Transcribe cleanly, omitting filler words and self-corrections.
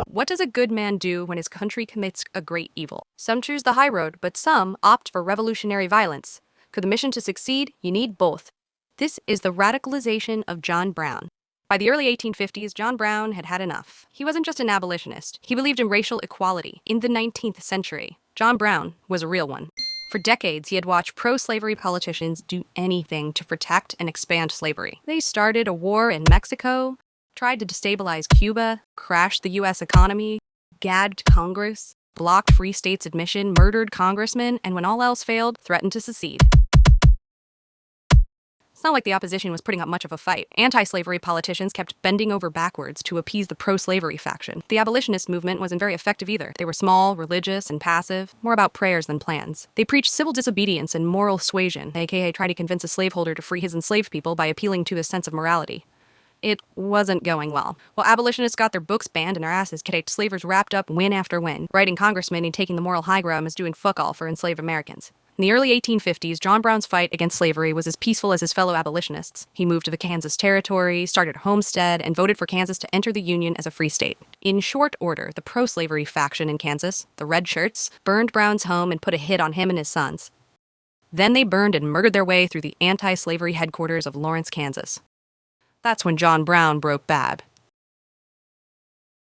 What does a good man do when his country commits a great evil? Some choose the high road, but some opt for revolutionary violence. For the mission to succeed, you need both. This is the radicalization of John Brown. By the early 1850s, John Brown had had enough. He wasn't just an abolitionist. He believed in racial equality. In the 19th century, John Brown was a real one. For decades, he had watched pro-slavery politicians do anything to protect and expand slavery. They started a war in Mexico, tried to destabilize Cuba, crashed the U.S. economy, gagged Congress, blocked free states' admission, murdered congressmen, and when all else failed, threatened to secede. It's not like the opposition was putting up much of a fight. Anti-slavery politicians kept bending over backwards to appease the pro-slavery faction. The abolitionist movement wasn't very effective either. They were small, religious, and passive, more about prayers than plans. They preached civil disobedience and moral suasion, aka tried to convince a slaveholder to free his enslaved people by appealing to his sense of morality. It wasn't going well. While abolitionists got their books banned and their asses kicked, slavers wrapped up win after win. Writing congressmen and taking the moral high ground was doing fuck all for enslaved Americans. In the early 1850s, John Brown's fight against slavery was as peaceful as his fellow abolitionists. He moved to the Kansas Territory, started a homestead, and voted for Kansas to enter the Union as a free state. In short order, the pro-slavery faction in Kansas, the Red Shirts, burned Brown's home and put a hit on him and his sons. Then they burned and murdered their way through the anti-slavery headquarters of Lawrence, Kansas. That's when John Brown broke bad.